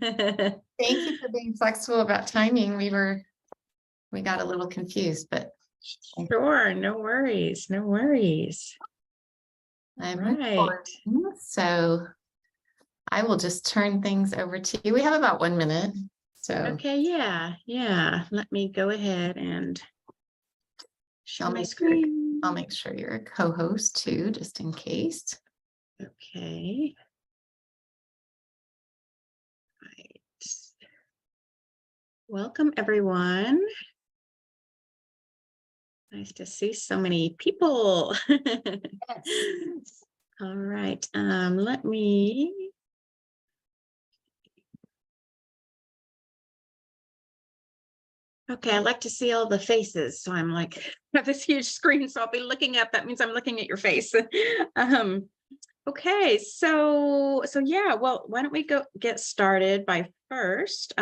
Thank you for being flexible about timing. We got a little confused, but Sure, no worries, no worries. I'm Right. So I will just turn things over to you. We have about 1 minute. So Okay, yeah. Let me go ahead and share my screen. I'll make sure you're a co-host too, just in case. Okay. Right. Welcome, everyone. Nice to see so many people. Yes. All right. Let me. Okay, I like to see all the faces. So I'm like, I have this huge screen, so I'll be looking up. That means I'm looking at your face. Okay, so yeah, well, why don't we get started by first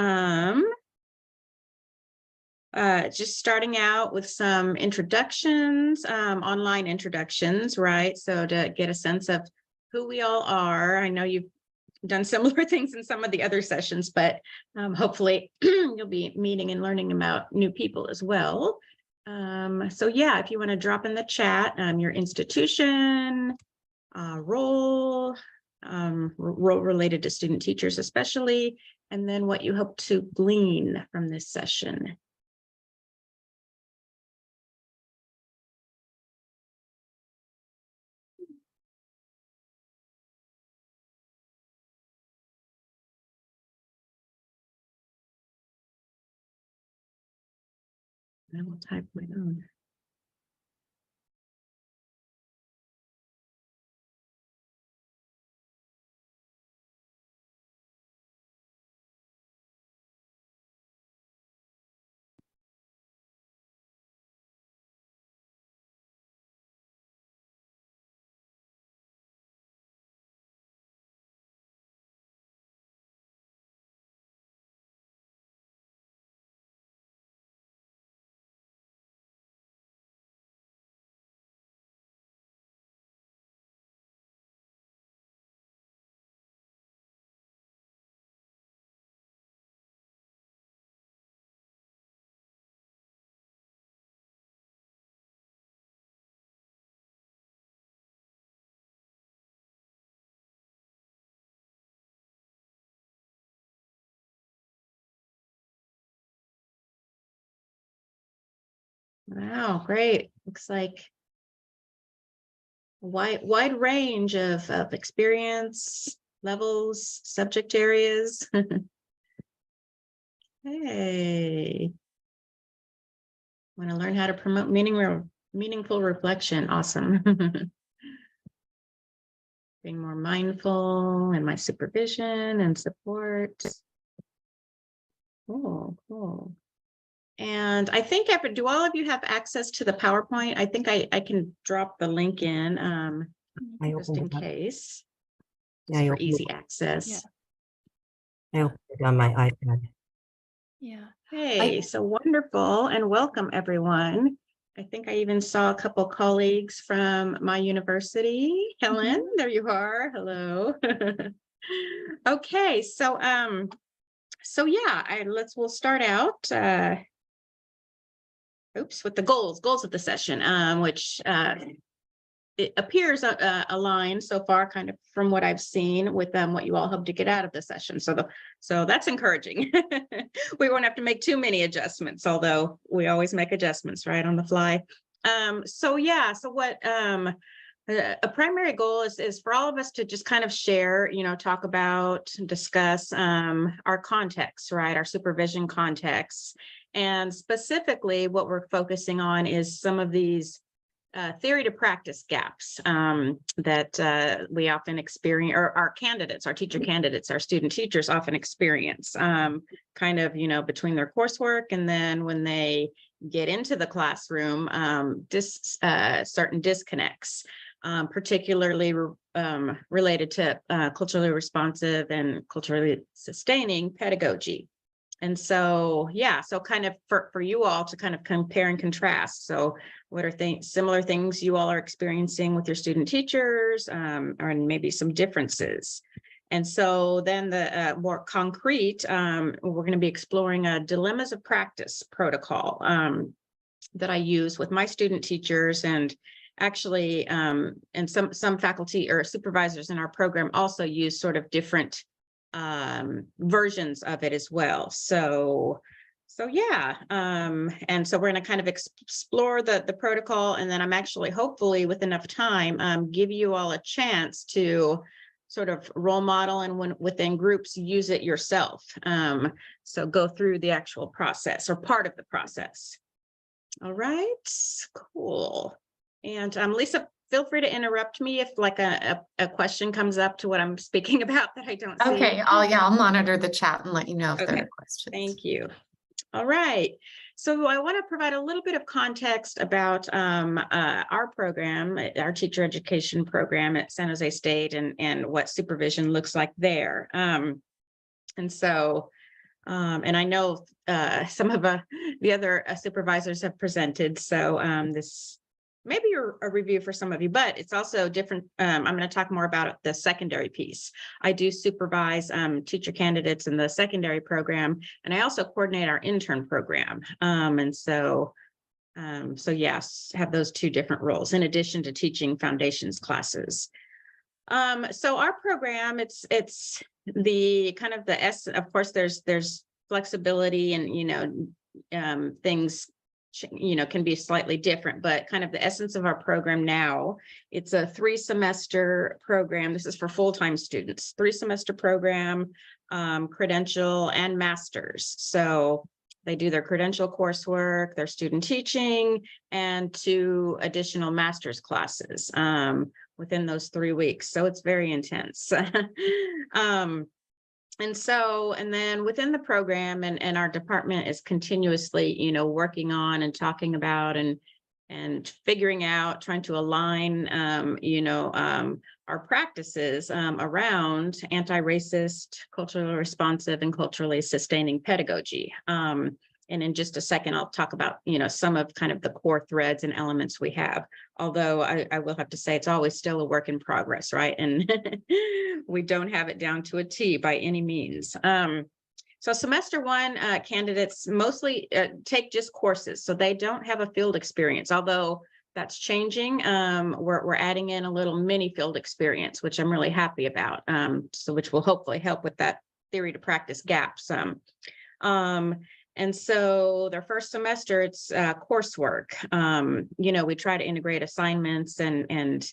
just starting out with some introductions, online introductions, right? So to get a sense of who we all are. I know you've done similar things in some of the other sessions, but hopefully you'll be meeting and learning about new people as well. So yeah, if you want to drop in the chat, your institution, role related to student teachers especially, and then what you hope to glean from this session. I will type my own. Wow, great. Looks like a wide range of experience, levels, subject areas. Hey. Want to learn how to promote meaningful reflection. Awesome. Being more mindful in my supervision and support. Cool. And I think, do all of you have access to the PowerPoint? I think I can drop the link in just in case. Yeah, for easy access. Yeah. I opened it on my iPad. Yeah. Hey, so wonderful and welcome everyone. I think I even saw a couple colleagues from my university. Helen, there you are. Hello. Okay, so yeah, we'll start out with the goals of the session, which it appears aligned so far, kind of from what I've seen with what you all hope to get out of the session. So that's encouraging. We won't have to make too many adjustments, although we always make adjustments right on the fly. So what a primary goal is for all of us to just kind of share, talk about, discuss our context, right? Our supervision context. And specifically what we're focusing on is some of these theory to practice gaps that we often experience, or our candidates, our teacher candidates, our student teachers often experience kind of, between their coursework and then when they get into the classroom, certain disconnects, particularly related to culturally responsive and culturally sustaining pedagogy. And so, so kind of for you all to kind of compare and contrast. So what are similar things you all are experiencing with your student teachers, or maybe some differences? And so then the more concrete, we're going to be exploring a dilemmas of practice protocol that I use with my student teachers, and actually, and some faculty or supervisors in our program also use sort of different versions of it as well. So yeah, and so we're going to kind of explore the protocol, and then I'm actually hopefully with enough time give you all a chance to sort of role model and within groups use it yourself. So go through the actual process or part of the process. All right, cool. And Lisa, feel free to interrupt me if like a question comes up to what I'm speaking about that I don't see. Okay, I'll monitor the chat and let you know if there Okay, are questions. thank you. All right. So I want to provide a little bit of context about our program, our teacher education program at San Jose State, and what supervision looks like there. And I know some of the other supervisors have presented. So this may be a review for some of you, but it's also different. I'm going to talk more about the secondary piece. I do supervise teacher candidates in the secondary program, and I also coordinate our intern program. So yes, have those two different roles in addition to teaching foundations classes. So our program, it's the kind of the essence. Of course, there's flexibility, and things can be slightly different, but kind of the essence of our program now, it's a 3-semester program. This is for full-time students, 3-semester program, credential and master's. So they do their credential coursework, their student teaching, and 2 additional master's classes within those 3 weeks. So it's very intense. And then within the program, and our department is continuously, working on and talking about and figuring out, trying to align, our practices around anti-racist, culturally responsive, and culturally sustaining pedagogy. And in just a second, I'll talk about, some of kind of the core threads and elements we have. Although I will have to say it's always still a work in progress, right? And we don't have it down to a T by any means. So semester 1 candidates mostly take just courses. So they don't have a field experience, although that's changing. We're adding in a little mini field experience, which I'm really happy about. So which will hopefully help with that theory to practice gap some. And so their first semester, it's coursework. We try to integrate assignments and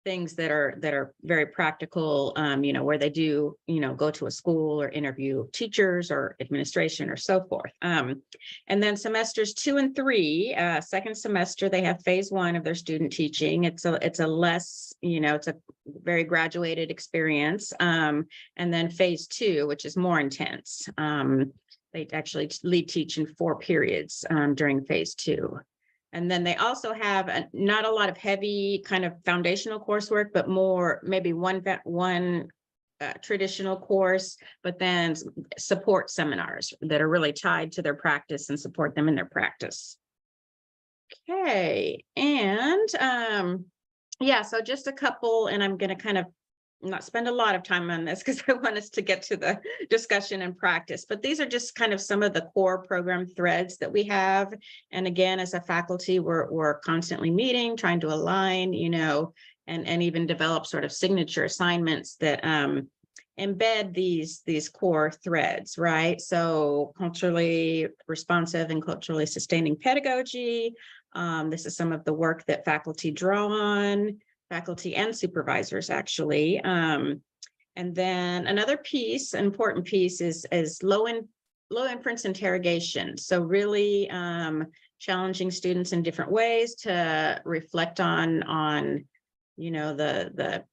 things that are very practical, where they do, go to a school or interview teachers or administration or so forth. And then semesters 2 and 3, second semester, they have phase 1 of their student teaching. It's a less, it's a very graduated experience. And then phase 2, which is more intense. They actually lead teach in 4 periods during phase 2. And then they also have not a lot of heavy kind of foundational coursework, but more maybe one traditional course, but then support seminars that are really tied to their practice and support them in their practice. Okay, and so just a couple, and I'm going to kind of not spend a lot of time on this because I want us to get to the discussion and practice, but these are just kind of some of the core program threads that we have. And again, as a faculty, we're constantly meeting, trying to align, and even develop sort of signature assignments that embed these core threads, right? So culturally responsive and culturally sustaining pedagogy. This is some of the work that faculty draw on. Faculty and supervisors, actually. And then another piece, an important piece, is low inference interrogation. So really challenging students in different ways to reflect on the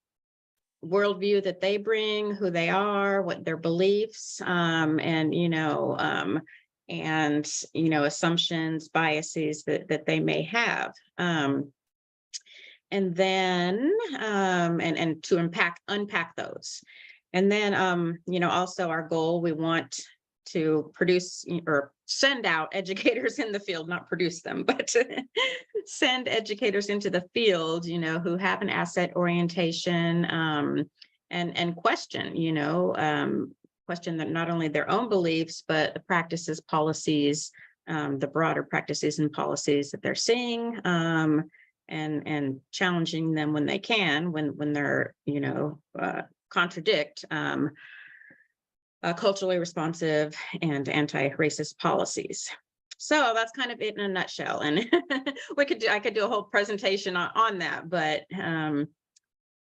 worldview that they bring, who they are, what their beliefs, and assumptions, biases that they may have. And then, and to unpack those. And then, also our goal, we want to produce or send out educators in the field, not produce them, but send educators into the field, who have an asset orientation, and question, question that not only their own beliefs, but the practices, policies, the broader practices and policies that they're seeing, and challenging them when they can, when they're, contradict culturally responsive and anti-racist policies. So that's kind of it in a nutshell. And I could do a whole presentation on that, but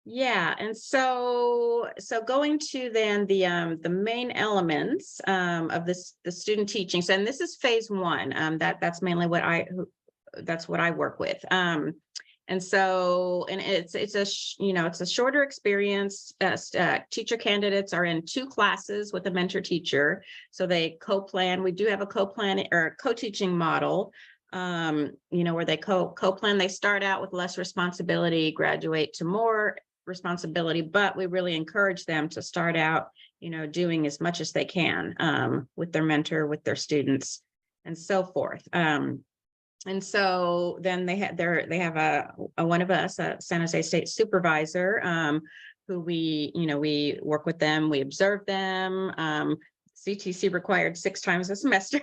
yeah. And so going to then the main elements of the student teaching. So, and this is phase one. That's mainly what I work with. And so, and it's a shorter experience. Teacher candidates are in 2 classes with a mentor teacher. So they co-plan. We do have a co-plan or co-teaching model, where they co-plan. They start out with less responsibility, graduate to more responsibility, but we really encourage them to start out, doing as much as they can with their mentor, with their students, and so forth. And so then they have a one of us, a San Jose State supervisor, who we work with them, we observe them. CTC required 6 times a semester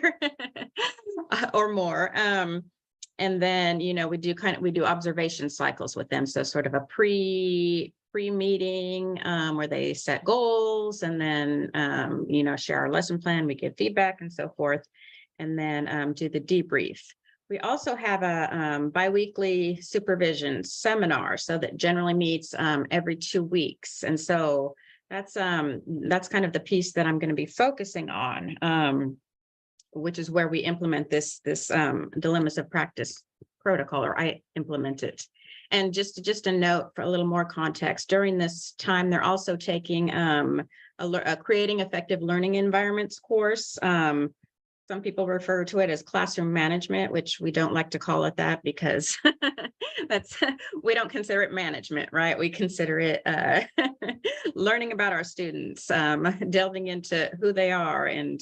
or more. And then, we do observation cycles with them. So sort of a pre-meeting where they set goals, and then, share our lesson plan, we give feedback and so forth, and then do the debrief. We also have a biweekly supervision seminar, so that generally meets every 2 weeks. And so that's kind of the piece that I'm going to be focusing on, which is where we implement this dilemmas of practice protocol, or I implement it. And just a note for a little more context, during this time, they're also taking a creating effective learning environments course. Some people refer to it as classroom management, which we don't like to call it that, because we don't consider it management, right? We consider it learning about our students, delving into who they are, and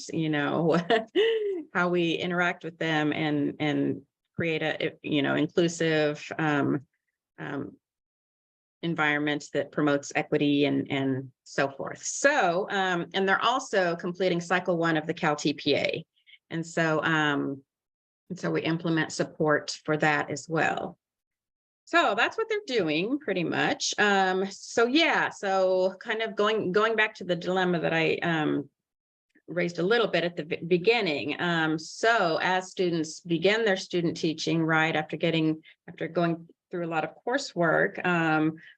how we interact with them, and create a inclusive environment that promotes equity and so forth. So and they're also completing cycle 1 of the Cal TPA. And so we implement support for that as well. So that's what they're doing pretty much. So kind of going back to the dilemma that I raised a little bit at the beginning. So as students begin their student teaching, right, after going through a lot of coursework,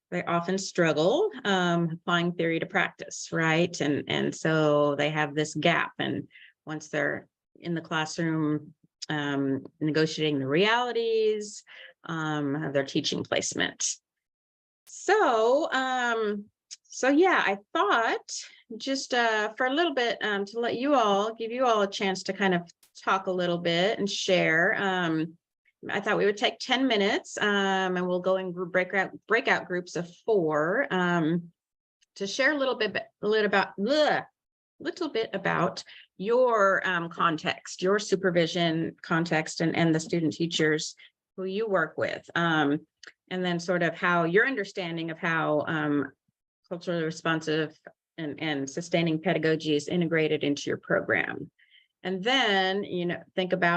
they often struggle applying theory to practice, right? And so they have this gap. And once they're in the classroom, negotiating the realities of their teaching placement. So yeah, I thought just for a little bit to give you all a chance to kind of talk a little bit and share. I thought we would take 10 minutes and we'll go in breakout groups of 4 to share a little bit about your context, your supervision context, and the student teachers who you work with, and then sort of how your understanding of how culturally responsive and sustaining pedagogy is integrated into your program. And then,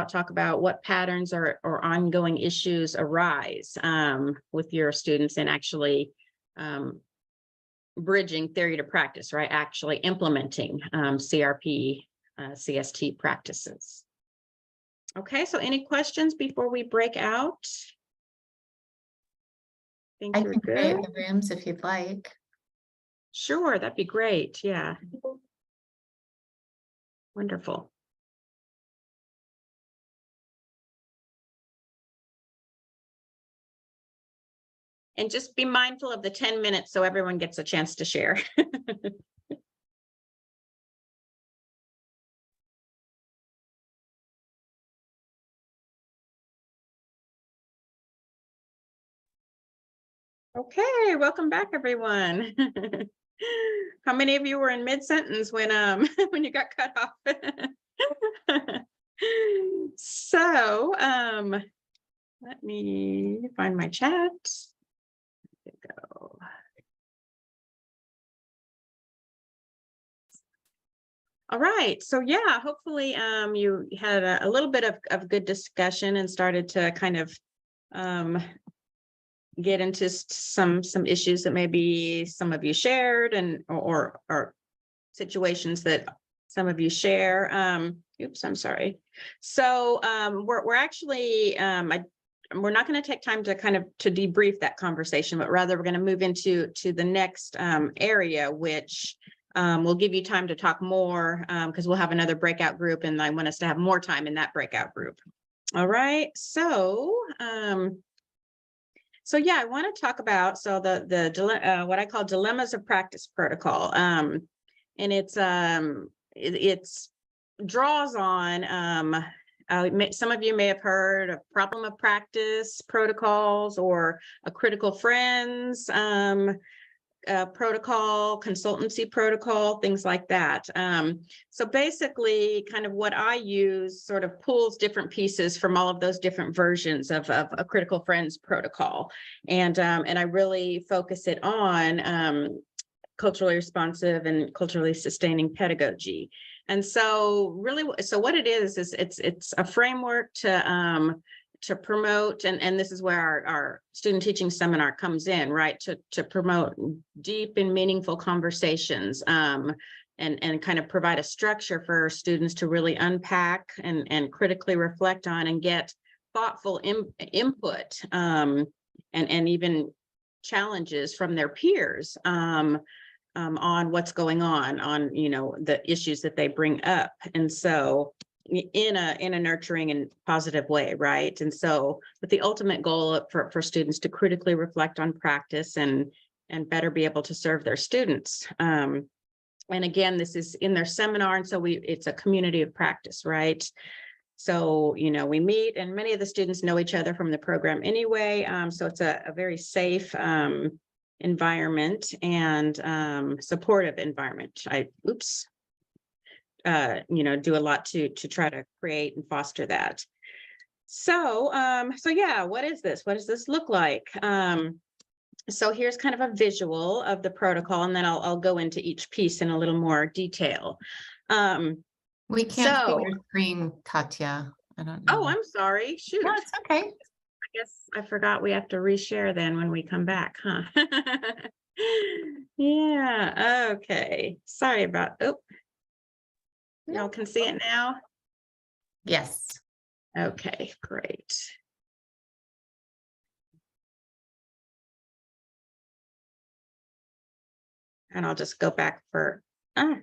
talk about what patterns or ongoing issues arise with your students, and actually bridging theory to practice, right? Actually implementing CRP, CST practices. Okay, so any questions before we break out? I can you're create good. the rooms if you'd like. Sure, that'd be great. Yeah. Wonderful. And just be mindful of the 10 minutes so everyone gets a chance to share. Okay, welcome back, everyone. How many of you were in mid-sentence when when you got cut off? So let me find my chat. There we go. All right, so yeah, hopefully you had a little bit of good discussion and started to kind of get into some issues that maybe some of you shared and or situations that some of you share. Oops, I'm sorry. So we're actually we're not going to take time to kind of to debrief that conversation, but rather we're going to move into the next area, which we'll give you time to talk more because we'll have another breakout group, and I want us to have more time in that breakout group. All right, so so yeah, I want to talk about the what I call dilemmas of practice protocol, and it's draws on some of you may have heard of problem of practice protocols or a critical friends protocol, consultancy protocol, things like that. So basically kind of what I use sort of pulls different pieces from all of those different versions of a critical friends protocol. And I really focus it on culturally responsive and culturally sustaining pedagogy. And so really, so what it is it's a framework to promote, and this is where our student teaching seminar comes in, right? To promote deep and meaningful conversations and kind of provide a structure for students to really unpack and critically reflect on and get thoughtful input and even challenges from their peers on what's going on, you know, the issues that they bring up. And so in a nurturing and positive way, right? And so with the ultimate goal for students to critically reflect on practice and better be able to serve their students. And again, this is in their seminar, and so it's a community of practice, right? So, you know, we meet, and many of the students know each other from the program anyway. So it's a very safe environment and supportive environment. You know, do a lot to try to create and foster that. So yeah, what is this? What does this look like? So here's kind of a visual of the protocol, and then I'll go into each piece in a little more detail. We can't see your screen, Katya. I don't know. Oh, I'm sorry. Shoot. No, it's okay. I guess I forgot we have to reshare then when we come back, huh? Yeah, okay. Sorry about, y'all can see it now? Yes. Okay, great. And I'll just go back for a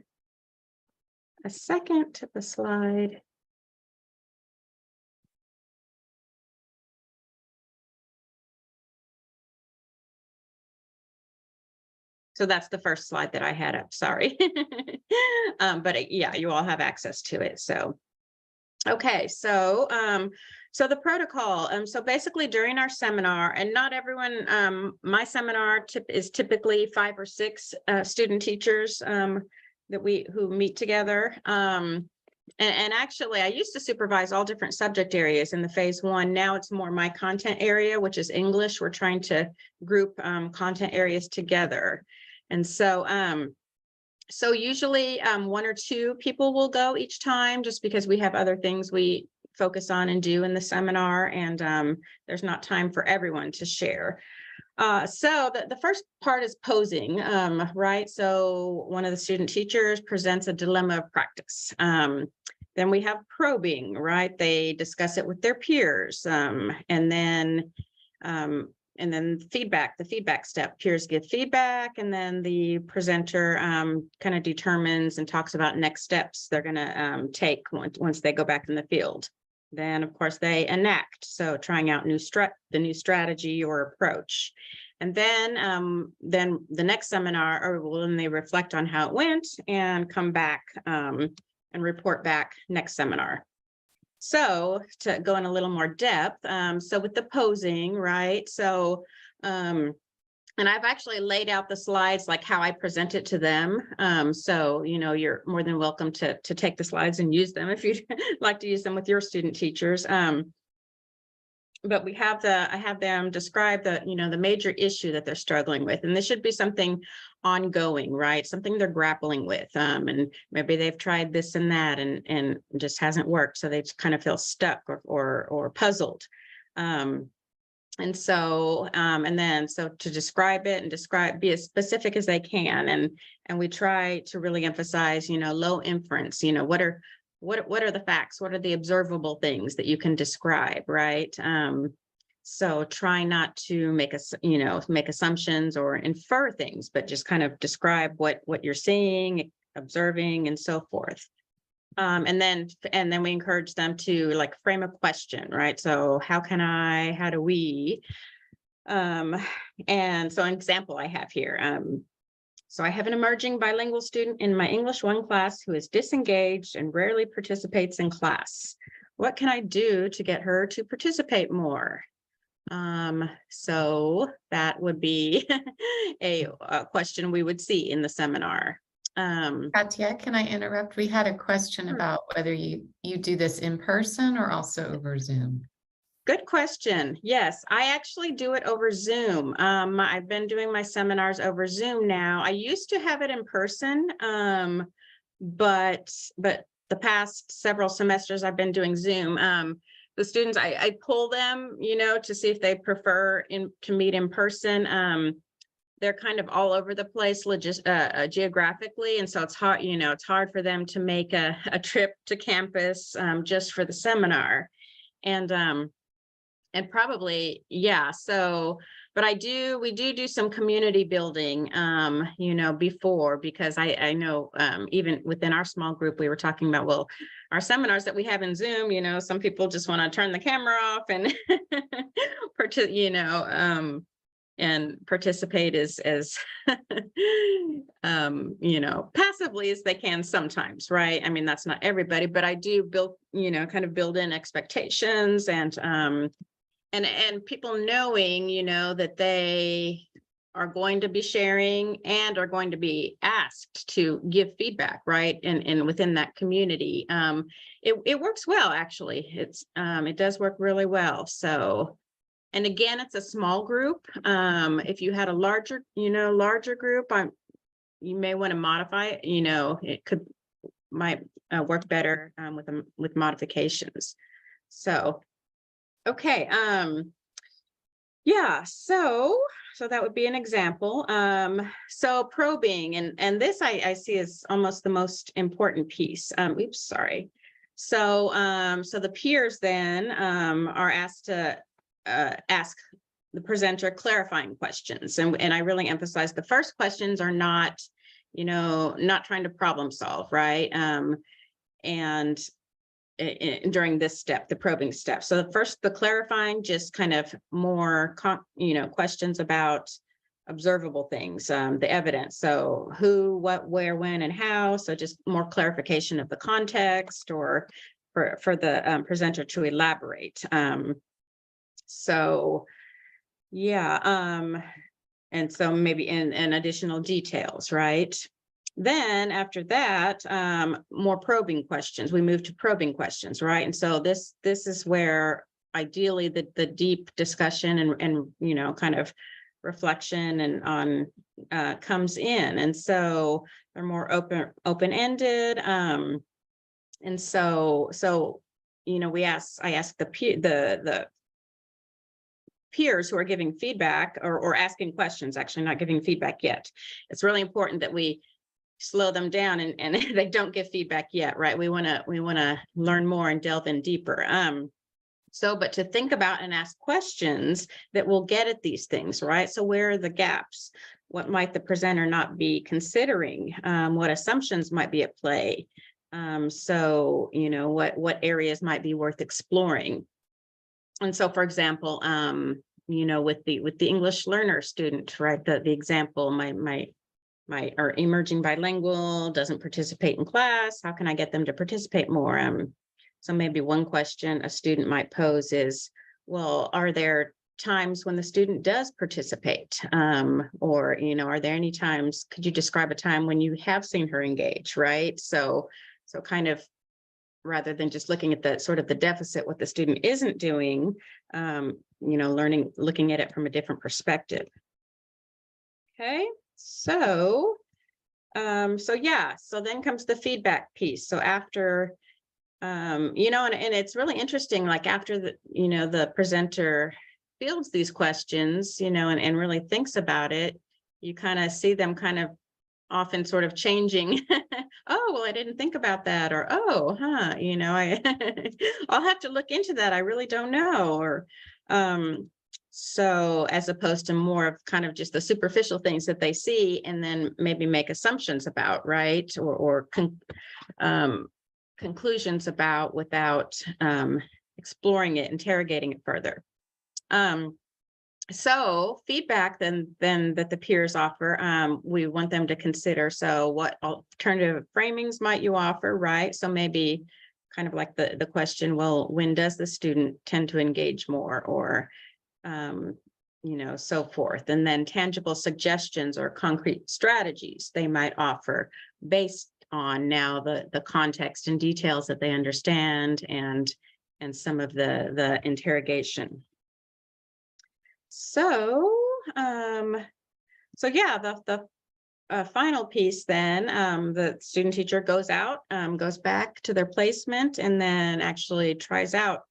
second to the slide. So that's the first slide that I had up, sorry. But yeah, you all have access to it. So, okay, so so the protocol, so basically during our seminar, and not everyone, my seminar is typically 5 or 6 student teachers who meet together. And actually, I used to supervise all different subject areas in the phase 1. Now it's more my content area, which is English. We're trying to group content areas together. And so, so usually 1 or 2 people will go each time, just because we have other things we focus on and do in the seminar, and there's not time for everyone to share. So the first part is posing, right? So one of the student teachers presents a dilemma of practice. Then we have probing, right? They discuss it with their peers, and then feedback, the feedback step. Peers give feedback, and then the presenter kind of determines and talks about next steps they're going to take once they go back in the field. Then, of course, they enact, so trying out the new strategy or approach. And then the next seminar, or when they reflect on how it went and come back and report back next seminar. So to go in a little more depth, so with the posing, right? So, and I've actually laid out the slides like how I present it to them. So, you know, you're more than welcome to take the slides and use them if you'd like to use them with your student teachers. But I have them describe the major issue that they're struggling with. And this should be something ongoing, right? Something they're grappling with. And maybe they've tried this and that and just hasn't worked. So they just kind of feel stuck or puzzled. And so, and then so to describe it and be as specific as they can. And we try to really emphasize, low inference, what are the facts? What are the observable things that you can describe, right? So try not to make make assumptions or infer things, but just kind of describe what you're seeing, observing, and so forth. And then we encourage them to like frame a question, right? So how do we, and so an example I have here. So I have an emerging bilingual student in my English 1 class who is disengaged and rarely participates in class. What can I do to get her to participate more? So that would be a question we would see in the seminar. Katya, can I interrupt? We had a question Sure. about whether you do this in person or also over Zoom. Good question. Yes, I actually do it over Zoom. I've been doing my seminars over Zoom now. I used to have it in person, but the past several semesters I've been doing Zoom. The students, I pull them, to see if they prefer to meet in person. They're kind of all over the place geographically. And so it's hard, it's hard for them to make a trip to campus just for the seminar. And probably, yeah. So, but we do some community building, before, because I know even within our small group, we were talking about, well, our seminars that we have in Zoom, some people just want to turn the camera off and, and participate as passively as they can sometimes, right? I mean, that's not everybody, but I do build, kind of build in expectations and people knowing, that they are going to be sharing and are going to be asked to give feedback, right? And within that community, it works well, actually. It does work really well. So, and again, it's a small group. If you had a larger group, you may want to modify it. It might work better with modifications. So, okay. Yeah. So that would be an example. So probing, and this I see as almost the most important piece. Oops, sorry. So the peers then are asked to ask the presenter clarifying questions. And I really emphasize the first questions are not, not trying to problem solve, right? And during this step, the probing step. So the clarifying, just kind of more, questions about observable things, the evidence. So who, what, where, when, and how. So just more clarification of the context, or for the presenter to elaborate. So, yeah, and so maybe in additional details, right? Then after that, more probing questions. We move to probing questions, right? And so this is where ideally the deep discussion and kind of reflection and on comes in. And so they're more open-ended. And so I ask the peers who are giving feedback or asking questions, actually not giving feedback yet. It's really important that we slow them down and they don't give feedback yet, right? We want to learn more and delve in deeper. But to think about and ask questions that will get at these things, right? So where are the gaps? What might the presenter not be considering? What assumptions might be at play? What areas might be worth exploring? And so, for example, with the English learner student, right? The example, my emerging bilingual doesn't participate in class. How can I get them to participate more? So maybe one question a student might pose is, well, are there times when the student does participate? Or, are there any times, could you describe a time when you have seen her engage, right? So kind of, rather than just looking at the sort of the deficit, what the student isn't doing, looking at it from a different perspective. Okay. So yeah, so then comes the feedback piece. So after, you know, and it's really interesting, like after the, you know, the presenter fields these questions, you know, and really thinks about it, you kind of see them kind of often sort of changing. Oh, well, I didn't think about that, or, oh, you know, I'll have to look into that. I really don't know. Or, so as opposed to more of kind of just the superficial things that they see and then maybe make assumptions about, right? Or conclusions about without exploring it, interrogating it further. So feedback then that the peers offer, we want them to consider. So what alternative framings might you offer, right? So maybe kind of like the question, well, when does the student tend to engage more, or you know, so forth. And then tangible suggestions or concrete strategies they might offer based on now the context and details that they understand and some of the interrogation. So, so yeah, the final piece then, the student teacher goes out, goes back to their placement, and then actually tries out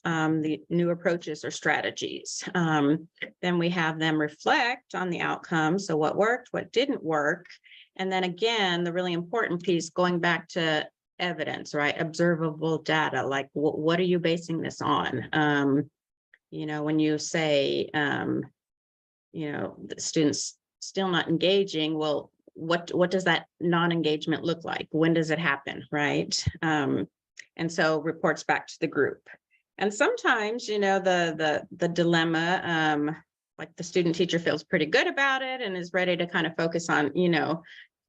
the new approaches or strategies. Then we have them reflect on the outcome. So what worked, what didn't work. And then again, the really important piece, going back to evidence, right? Observable data, like what are you basing this on? You know, when you say, you know, the students still not engaging, well, what does that non-engagement look like? When does it happen, right? And so reports back to the group. And sometimes, you know, the dilemma, like the student teacher feels pretty good about it and is ready to kind of focus on, you know,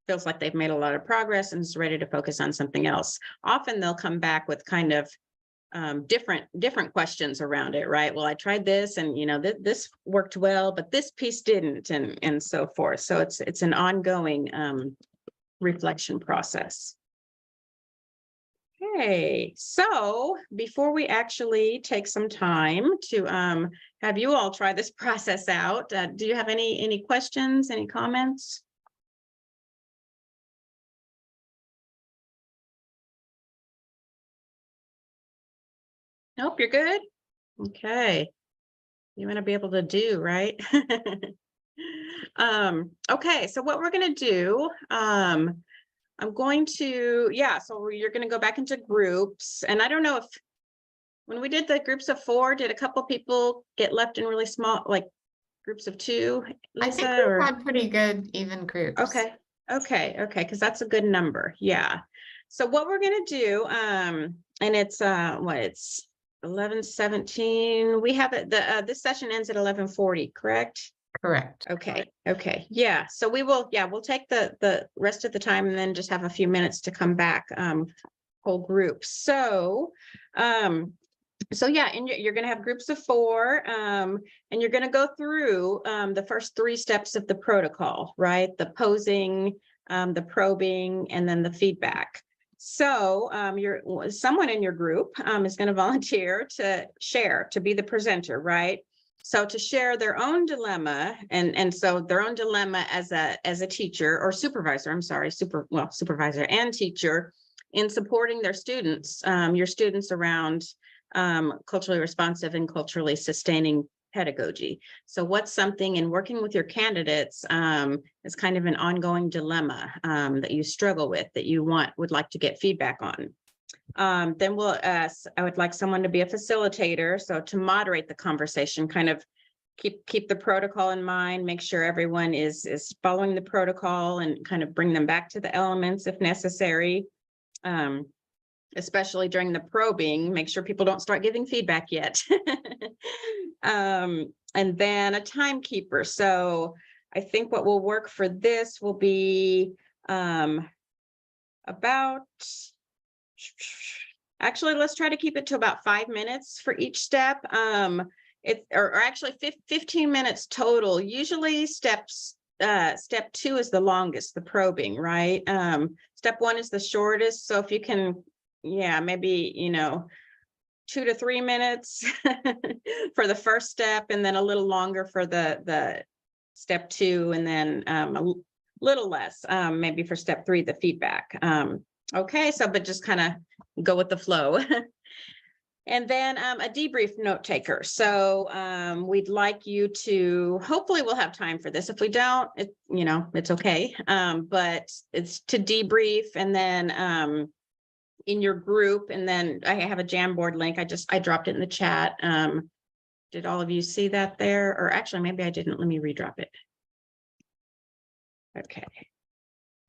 feels like they've made a lot of progress and is ready to focus on something else. Often they'll come back with kind of different questions around it, right? Well, I tried this and, you know, this worked well, but this piece didn't, and so forth. So it's an ongoing reflection process. Okay, so before we actually take some time to have you all try this process out, do you have any questions, any comments? Nope, you're good. Okay, you want to be able to do, right? Okay, so what we're going to do, I'm going to, yeah, so you're going to go back into groups, and I don't know if when we did the groups of 4, did a couple people get left in really small, like groups of 2, I think Lisa, we or? had pretty good even groups. Okay, because that's a good number. Yeah. So what we're going to do, and it's it's 11:17. We have it, this session ends at 11:40, correct? Correct. Okay. Yeah. So we'll take the rest of the time and then just have a few minutes to come back, whole group. So, so yeah, and you're going to have groups of 4, and you're going to go through the first 3 steps of the protocol, right? The posing, the probing, and then the feedback. So someone in your group is going to volunteer to share, to be the presenter, right? So to share their own dilemma, and so their own dilemma as a teacher or supervisor, I'm sorry, supervisor and teacher in supporting their students, your students around culturally responsive and culturally sustaining pedagogy. So what's something in working with your candidates is kind of an ongoing dilemma that you struggle with, that you would like to get feedback on. Then I would like someone to be a facilitator, so to moderate the conversation, kind of keep the protocol in mind, make sure everyone is following the protocol, and kind of bring them back to the elements if necessary. Especially during the probing, make sure people don't start giving feedback yet. And then a timekeeper. So I think what will work for this will be actually, let's try to keep it to about 5 minutes for each step. Or actually 15 minutes total. Usually step 2 is the longest, the probing, right? Step 1 is the shortest. So if you can, maybe, 2 to 3 minutes for the first step, and then a little longer for the step 2, and then little less, maybe for step 3, the feedback. Okay, so but just kind of go with the flow. And then a debrief note taker. So we'd like you to, hopefully we'll have time for this. If we don't, it's okay. But it's to debrief, and then in your group, and then I have a Jamboard link. I dropped it in the chat. Did all of you see that there? Or actually, maybe I didn't. Let me redrop it. Okay.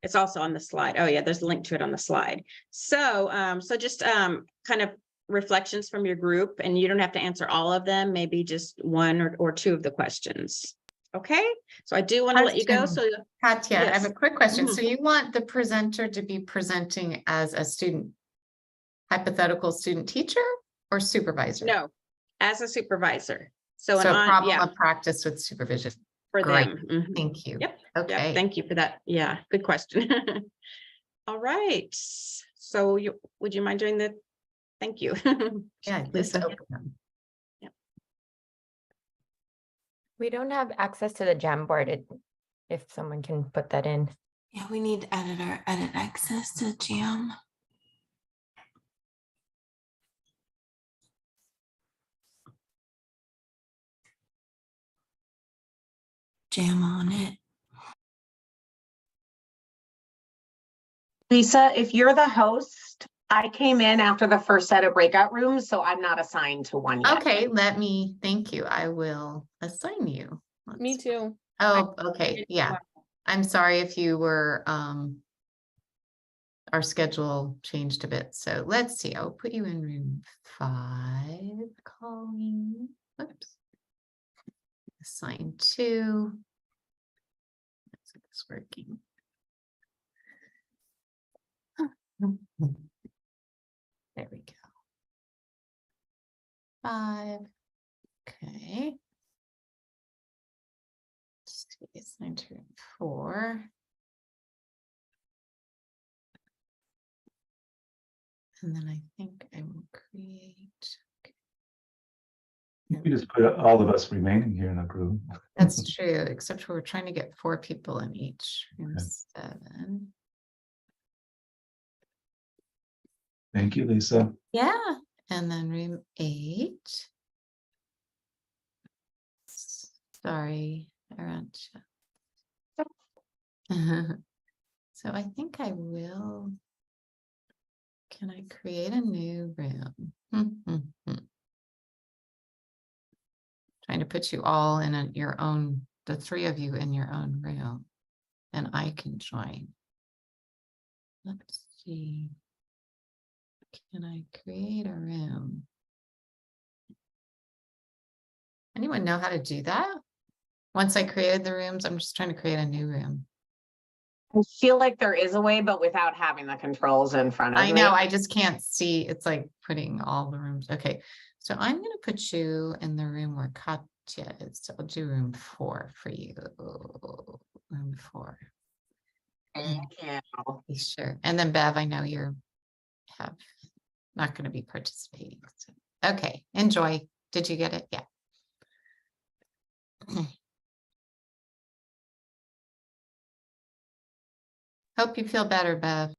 It's also on the slide. Oh yeah, there's a link to it on the slide. So, so just kind of reflections from your group, and you don't have to answer all of them, maybe just 1 or 2 of the questions. Okay, so I do want to let you go. So Katya, I have yes. a quick question. Mhm. So you want the presenter to be presenting as a student, hypothetical student teacher or supervisor? No, as a supervisor. So, So a problem yeah, of practice with supervision. for Great. them. Mhm. Thank you. Yep. Okay. Yep, thank you for that. Yeah, good question. All right. So would you mind doing the, thank you. Yeah, just Lisa. open them. We don't have access to the Jamboard. If someone can put that in. Yeah, we need edit access to Jam. Jam on it. Lisa, if you're the host, I came in after the first set of breakout rooms, so I'm not assigned to one yet. Okay, thank you. I will assign you. Me Let's- too. Oh, okay, yeah. I'm sorry if you were, our schedule changed a bit. So let's see, I'll put you in room 5, Colleen. Whoops. Assign 2. Let's see if it's working. There we go. 5. Okay. Assign to room 4. And then I think I will create. You could just put all of us remaining here in a group. That's true, except for we're trying to get 4 people in each. Room Okay. 7. Thank you, Lisa. Yeah. And then room 8. Sorry, around. So I think I will. Can I create a new room? Trying to put you all in your own, the 3 of you in your own room, and I can join. Let's see. Can I create a room? Anyone know how to do that? Once I created the rooms, I'm just trying to create a new room. I feel like there is a way, but without having the controls in front of me. I know, I just can't see. It's like putting all the rooms. Okay, so I'm going to put you in the room where Katya is. So I'll do room 4 for you. Room 4. Thank you. Be sure. And then Bev, I know you're not going to be participating. So. Okay, enjoy. Did you get it? Yeah. Hope you feel better, Bev.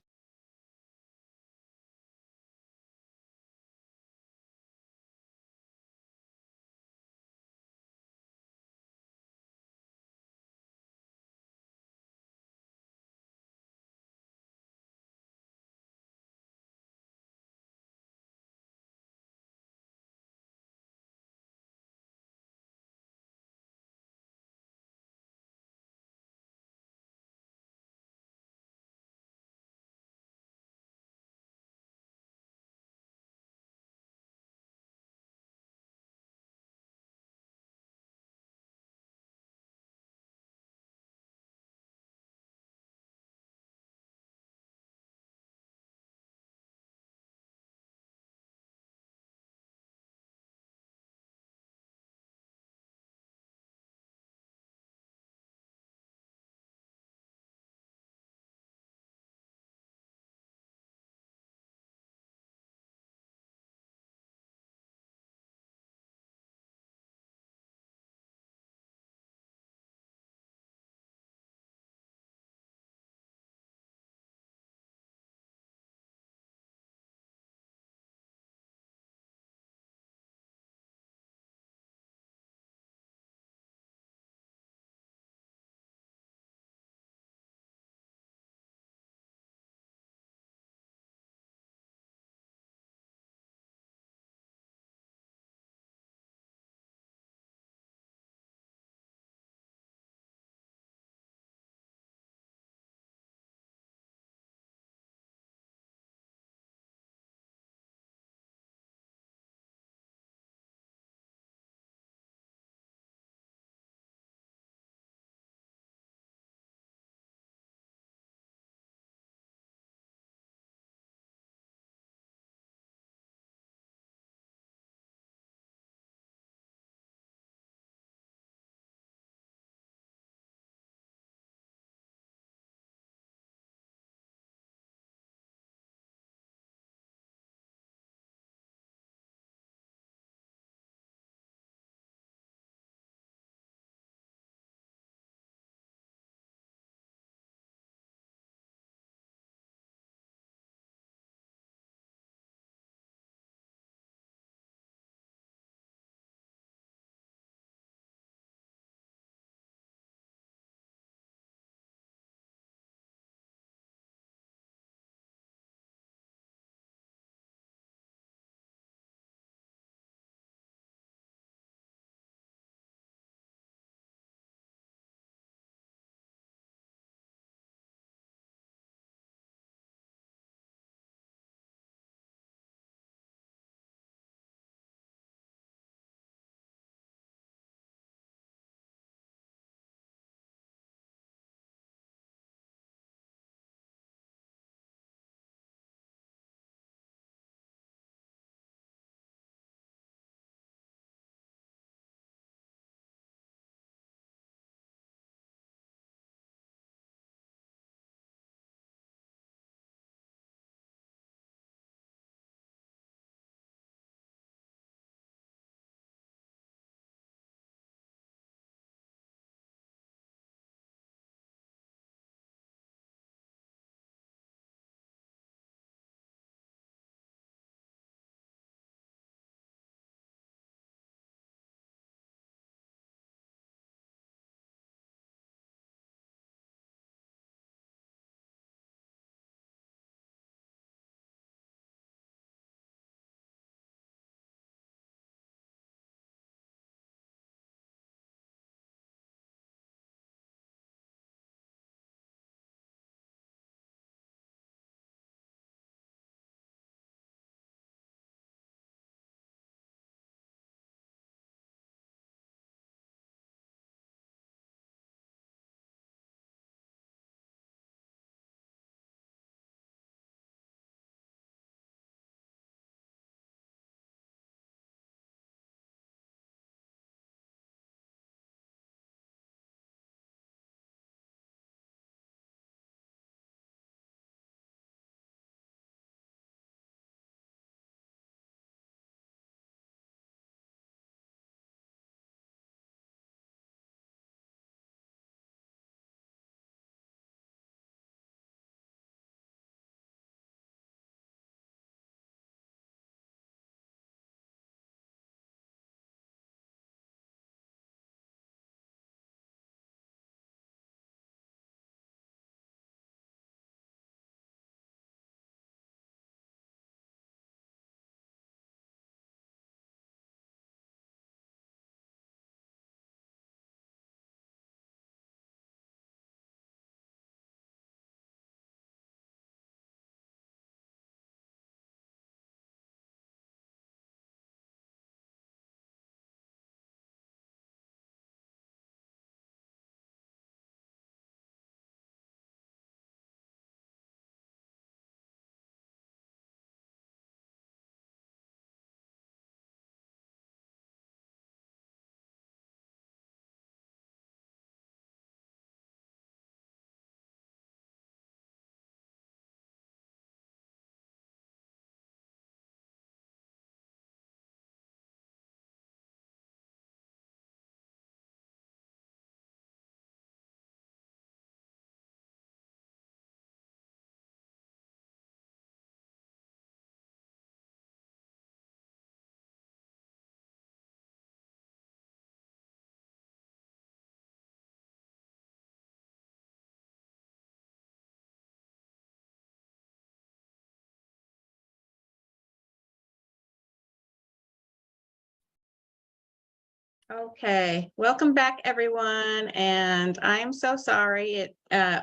Okay, welcome back, everyone. And I am so sorry. It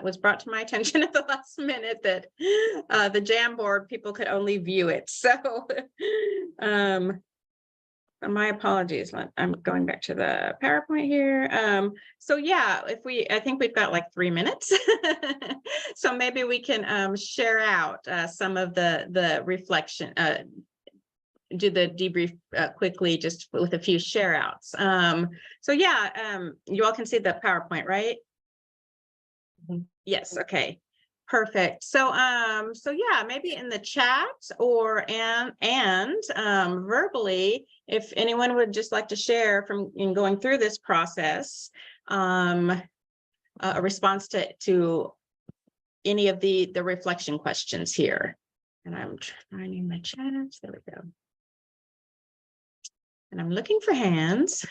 was brought to my attention at the last minute that the Jamboard people could only view it. So my apologies. I'm going back to the PowerPoint here. So yeah, I think we've got like 3 minutes. So maybe we can share out some of the reflection, do the debrief quickly, just with a few share outs. So yeah, you all can see the PowerPoint, right? Yes, okay, perfect. So yeah, maybe in the chat or and verbally, if anyone would just like to share from in going through this process, a response to any of the reflection questions here. And I'm finding my chats. There we go. And I'm looking for hands.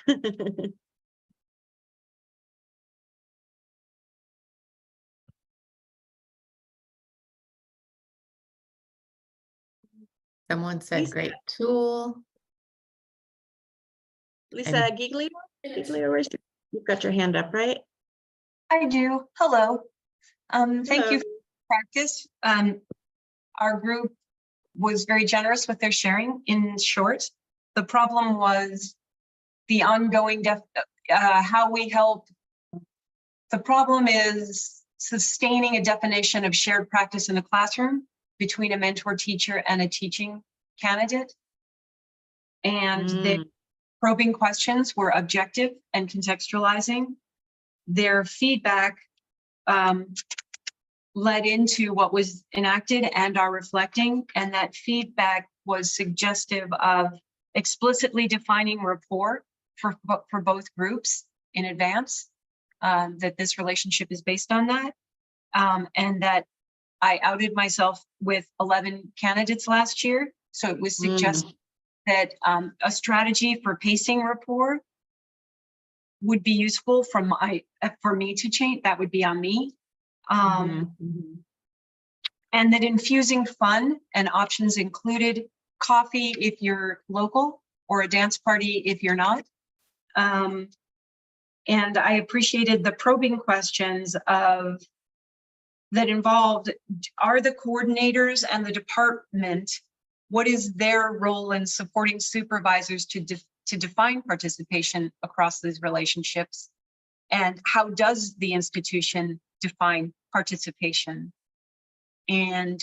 Someone said Lisa. great tool. Lisa Giglio, you've got your hand up, right? I do. Hello. Thank you Hello. for practice. Our group was very generous with their sharing. In short, the problem was the ongoing how we help. The problem is sustaining a definition of shared practice in the classroom between a mentor teacher and a teaching candidate. And the probing questions were objective and contextualizing. Their feedback led into what was enacted and are reflecting, and that feedback was suggestive of explicitly defining rapport for both groups in advance, that this relationship is based on that, and that I outed myself with 11 candidates last year, so it was suggested that a strategy for pacing rapport would be useful for me to change. That would be on me. And that infusing fun and options included coffee if you're local or a dance party if you're not. And I appreciated the probing questions that involved, are the coordinators and the department, what is their role in supporting supervisors to define participation across these relationships? And how does the institution define participation? And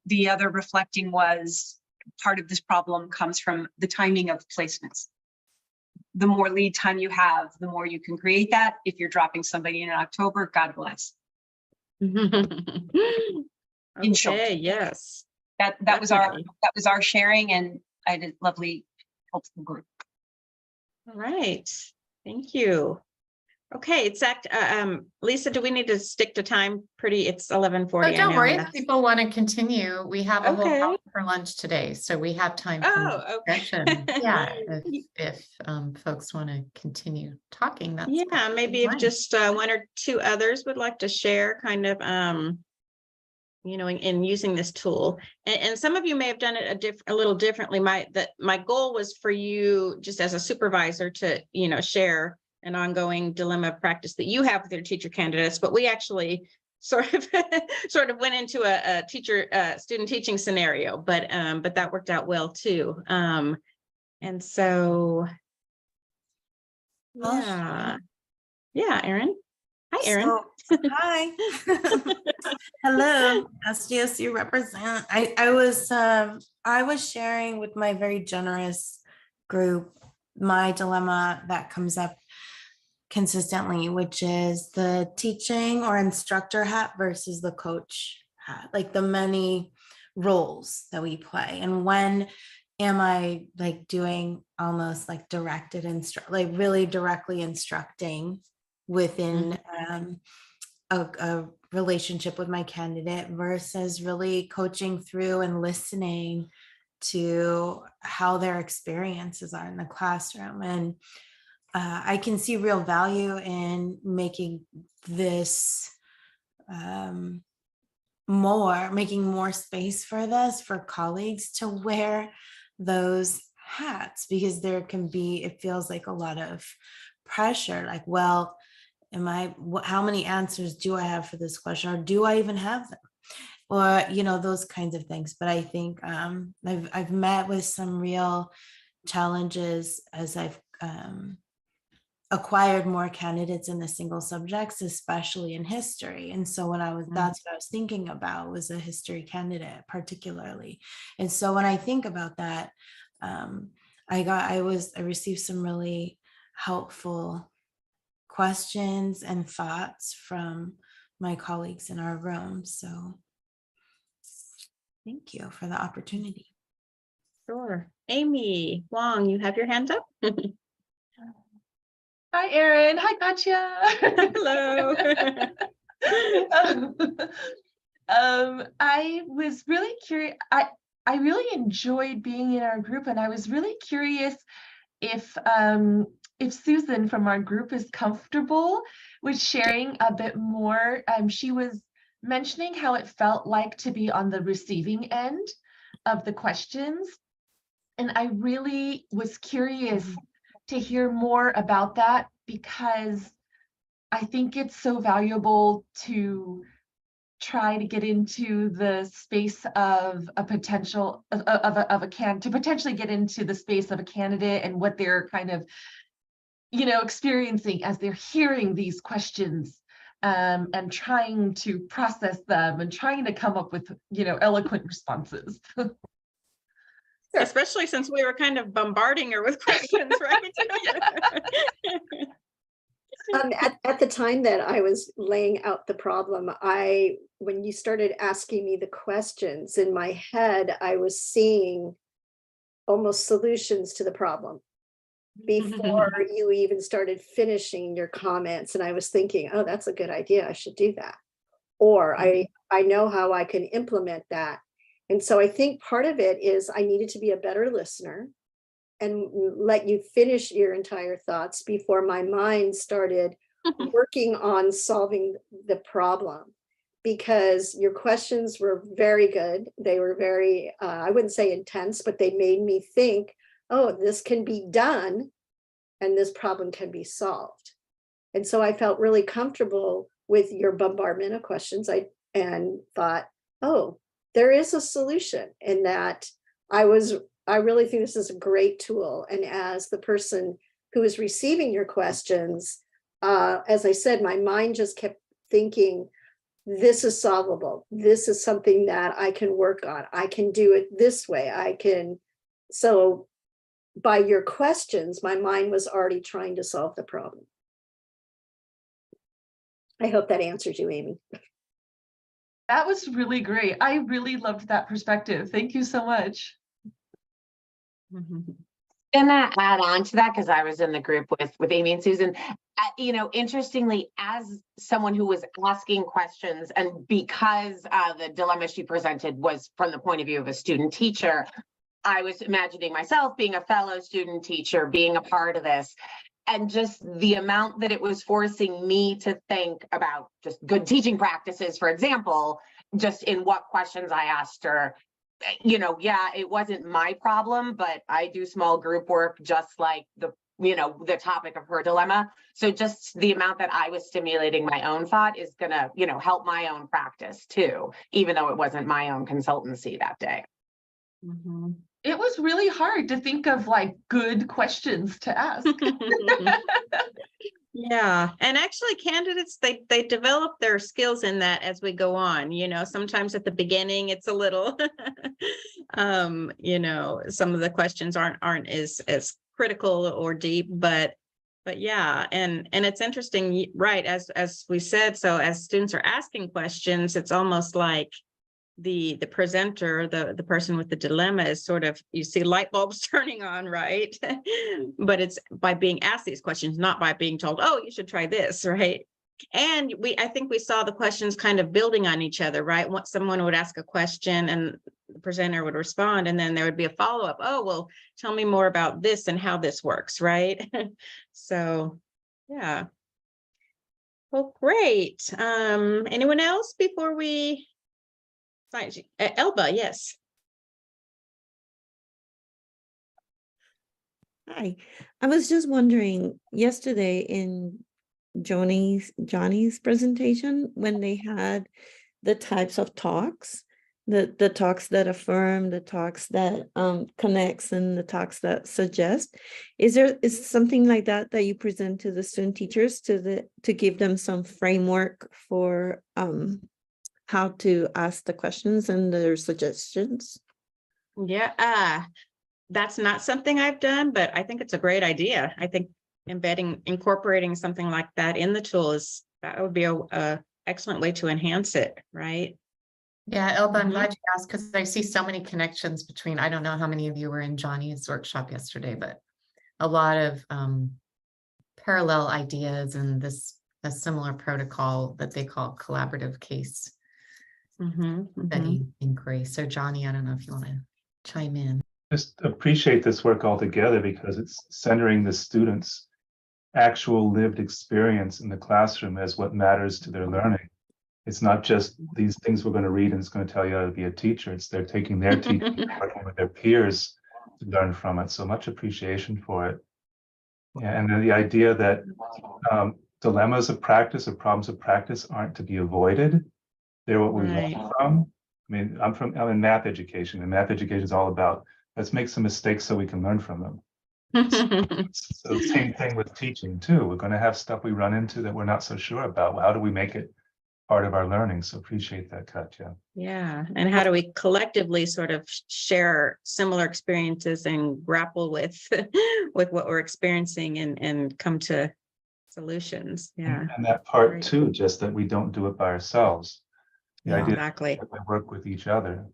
the other reflecting was part of this problem comes from the timing of placements. The more lead time you have, the more you can create that. If you're dropping somebody in October, God bless. In short. Okay, yes. That was our sharing, and I did lovely helpful group. All right, thank you. Okay, it's Lisa, do we need to stick to time? It's 11:40. Oh, don't worry. If people want to continue, we have a whole Okay. hour for lunch today, so we have time for more okay. discussion. Yeah, if folks want to continue talking, that's Yeah, maybe if fine. just one or two others would like to share kind of in using this tool, and some of you may have done it a little differently. My goal was for you just as a supervisor to share an ongoing dilemma of practice that you have with your teacher candidates, but we actually sort of went into a teacher student teaching scenario, but that worked out well too. And so yeah, Erin. Hi, Erin. Hi. Hello, SJSU represent. I was sharing with my very generous group my dilemma that comes up consistently, which is the teaching or instructor hat versus the coach hat, like the many roles that we play. And when am I like doing almost like directed like really directly instructing within a relationship with my candidate versus really coaching through and listening to how their experiences are in the classroom. And I can see real value in making this making more space for this for colleagues to wear those hats, because there can be, it feels like a lot of pressure, like, well, how many answers do I have for this question, or do I even have them? Or, those kinds of things. But I think I've met with some real challenges as I've acquired more candidates in the single subjects, especially in history. And so that's what I was thinking about, was a history candidate particularly. And so when I think about that, I received some really helpful questions and thoughts from my colleagues in our room. So thank you for the opportunity. Sure. Amy Wong, you have your hand up? Hi, Erin. Hi, Katya. Hello. I was really curious. I really enjoyed being in our group, and I was really curious if Susan from our group is comfortable with sharing a bit more. She was mentioning how it felt like to be on the receiving end of the questions, and I really was curious to hear more about that, because I think it's so valuable to try to get into the space of a potential to potentially get into the space of a candidate and what they're kind of, experiencing as they're hearing these questions, and trying to process them and trying to come up with, eloquent responses. Especially since we were kind of bombarding her with questions, right? At the time that I was laying out the problem, when you started asking me the questions in my head, I was seeing almost solutions to the problem before you even started finishing your comments. And I was thinking, oh, that's a good idea. I should do that. Or I know how I can implement that. And so I think part of it is I needed to be a better listener and let you finish your entire thoughts before my mind started working on solving the problem, because your questions were very good. They were very, I wouldn't say intense, but they made me think, oh, this can be done and this problem can be solved. And so I felt really comfortable with your bombardment of questions. And thought, oh, there is a solution, and that I really think this is a great tool. And as the person who is receiving your questions, as I said, my mind just kept thinking, this is solvable. This is something that I can work on. I can do it this way. So by your questions, my mind was already trying to solve the problem. I hope that answers you, Amy. That was really great. I really loved that perspective. Thank you so much. And I add on to that, because I was in the group with Amy and Susan. Interestingly, as someone who was asking questions, and because the dilemma she presented was from the point of view of a student teacher, I was imagining myself being a fellow student teacher, being a part of this. And just the amount that it was forcing me to think about just good teaching practices, for example, just in what questions I asked her. Yeah, it wasn't my problem, but I do small group work just like the topic of her dilemma. So just the amount that I was stimulating my own thought is gonna, help my own practice too, even though it wasn't my own consultancy that day. It was really hard to think of good questions to ask. Yeah, and actually candidates, they develop their skills in that as we go on. Sometimes at the beginning it's a little some of the questions aren't as critical or deep, but yeah, and it's interesting, right, as we said. So as students are asking questions, it's almost like the presenter, the person with the dilemma, is sort of, you see light bulbs turning on, right? But it's by being asked these questions, not by being told, oh, you should try this, right? And I think we saw the questions kind of building on each other, right? Someone would ask a question and the presenter would respond, and then there would be a follow-up. Oh, well, tell me more about this and how this works, right? So, yeah. Well, great. Anyone else before we? Elba, yes. Hi, I was just wondering, yesterday in Johnny's presentation, when they had the types of talks, the talks that affirm, the talks that connects, and the talks that suggest, is something like that that you present to the student teachers to give them some framework for how to ask the questions and their suggestions? Yeah, that's not something I've done, but I think it's a great idea. I think incorporating something like that in the tool that would be a excellent way to enhance it, right? Yeah, Elba, I'm Mhm. glad you asked because I see so many connections between, I don't know how many of you were in Johnny's workshop yesterday, but a lot of parallel ideas and a similar protocol that they call collaborative case study inquiry. So Johnny, I don't know if you want to chime in. Just appreciate this work altogether because it's centering the students' actual lived experience in the classroom as what matters to their learning. It's not just these things we're going to read and it's going to tell you how to be a teacher. It's they're taking their teaching, working with their peers to learn from it. So much appreciation for it. Yeah, and then the idea that dilemmas of practice or problems of practice aren't to be avoided. They're what we learn from. I mean, I'm in math education, and math education is all about let's make some mistakes so we can learn from them. So same thing with teaching too. We're going to have stuff we run into that we're not so sure about. Well, how do we make it part of our learning? So appreciate that, Katya. Yeah, and how do we collectively sort of share similar experiences and grapple with with what we're experiencing and come to solutions? Yeah, And that part Great. too, just that we don't do it by ourselves. The idea exactly. that we work with each other.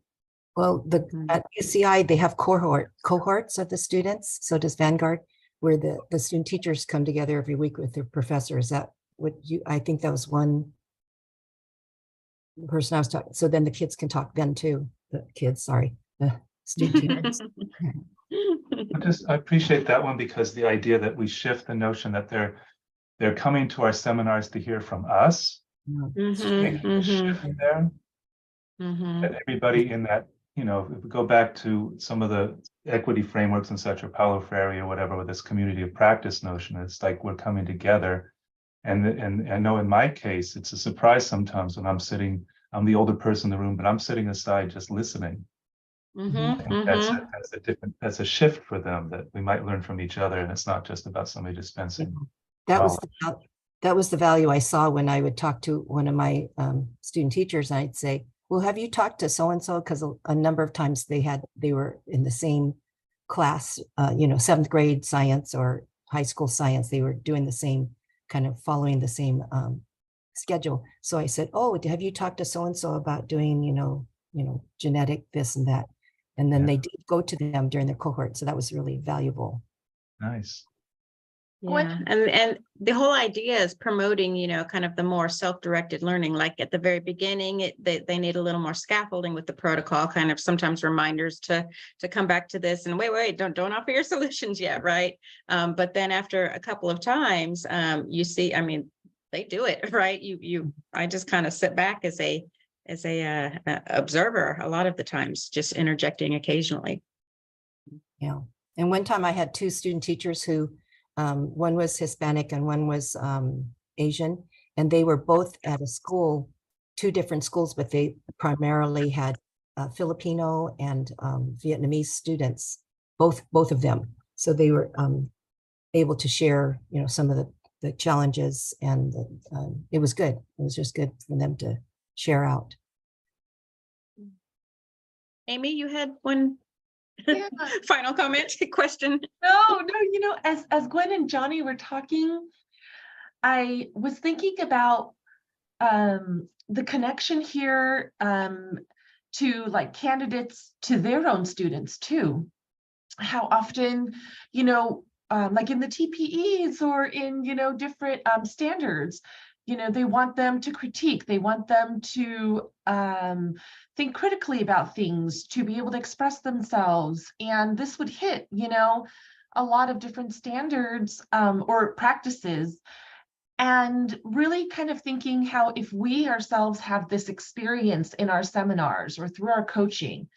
Well, at UCI, they have cohorts of the students. So does Vanguard, where the student teachers come together every week with their professor. Is that what I think that was one person I was talking. So then the kids can talk then too. The student teachers. I appreciate that one because the idea that we shift the notion that they're coming to our seminars to hear from us. Making a shift there. That everybody in that, if we go back to some of the equity frameworks and such, or Paulo Freire or whatever, with this community of practice notion, it's like we're coming together. And I know in my case, it's a surprise sometimes when I'm the older person in the room, but I'm sitting aside just listening. That's a shift for them that we might learn from each other, and it's not just about somebody dispensing. That was the value I saw when I would talk to one of my student teachers. And I'd say, well, have you talked to so-and-so? Because a number of times they were in the same class, 7th grade science or high school science. They were doing the same, kind of following the same schedule. So I said, oh, have you talked to so-and-so about doing, genetic this and that? And then they did go to them during their cohort. So that was really valuable. Nice. Yeah, and the whole idea is promoting, kind of the more self-directed learning. Like at the very beginning, they need a little more scaffolding with the protocol, kind of sometimes reminders to come back to this and wait, don't offer your solutions yet, right? But then after a couple of times, you see, I mean, they do it, right? I just kind of sit back as a observer a lot of the times, just interjecting occasionally. Yeah, and one time I had 2 student teachers who. One was Hispanic and one was Asian, and they were both at a school, 2 different schools, but they primarily had Filipino and Vietnamese students, both of them. So they were able to share, some of the challenges, and it was good. It was just good for them to share out. Amy, you had one Yeah. final comment, question? No, as Gwen and Johnny were talking, I was thinking about the connection here to like candidates to their own students too. How often, like in the TPEs or in, different standards, they want them to critique, they want them to think critically about things, to be able to express themselves. And this would hit, a lot of different standards or practices. And really kind of thinking how if we ourselves have this experience in our seminars or through our coaching,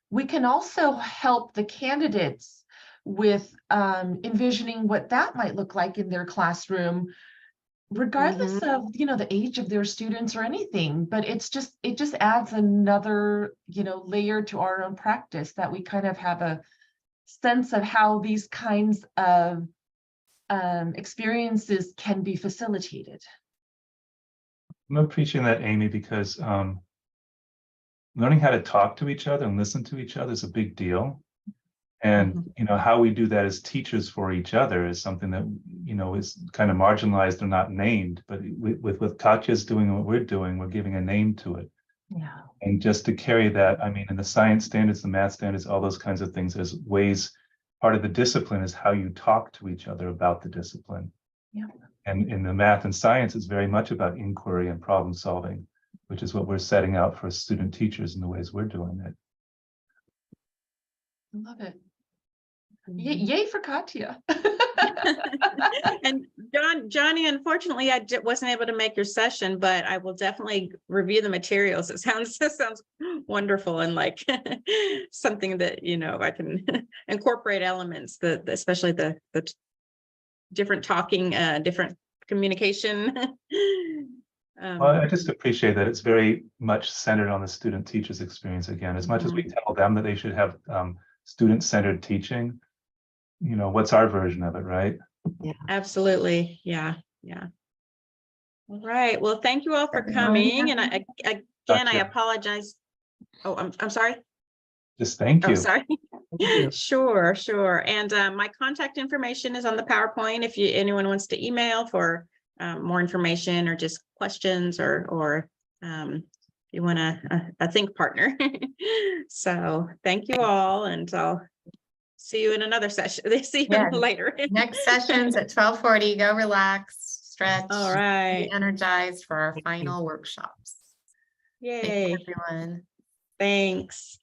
we can also help the candidates with envisioning what that might look like in their classroom, regardless of, you know, the age of their students or anything. But it just adds another, you know, layer to our own practice, that we kind of have a sense of how these kinds of experiences can be facilitated. I'm appreciating that, Amy, because learning how to talk to each other and listen to each other is a big deal. And, you know, how we do that as teachers for each other is something that, you know, is kind of marginalized or not named. But with Katya's doing and what we're doing, we're giving a name to it. Yeah. And just to carry that, I mean, in the science standards, the math standards, all those kinds of things, there's ways, part of the discipline is how you talk to each other about the discipline. Yeah. And in the math and science, it's very much about inquiry and problem solving, which is what we're setting out for student teachers in the ways we're doing it. I love it. Yay for Katya. And Johnny, unfortunately, I wasn't able to make your session, but I will definitely review the materials. It sounds wonderful, and like something that, you know, I can incorporate elements that, especially the different talking, different communication. Well, I just appreciate that it's very much centered on the student teacher's experience again. As much as we tell them that they should have student-centered teaching, you know, what's our version of it, right? Yeah. Absolutely. Yeah. Yeah. All right. Well, thank you all for coming. And again, I apologize. Oh, I'm sorry. Just thank you. Oh, sorry. you. Sure. And my contact information is on the PowerPoint. If anyone wants to email for more information or just questions, or you want a think partner. So thank you all, and I'll see you in another session. See you later. Next session's at 12:40. Go relax, stretch. All right. Be energized for our final workshops. Yay. Thank you, everyone. Thanks.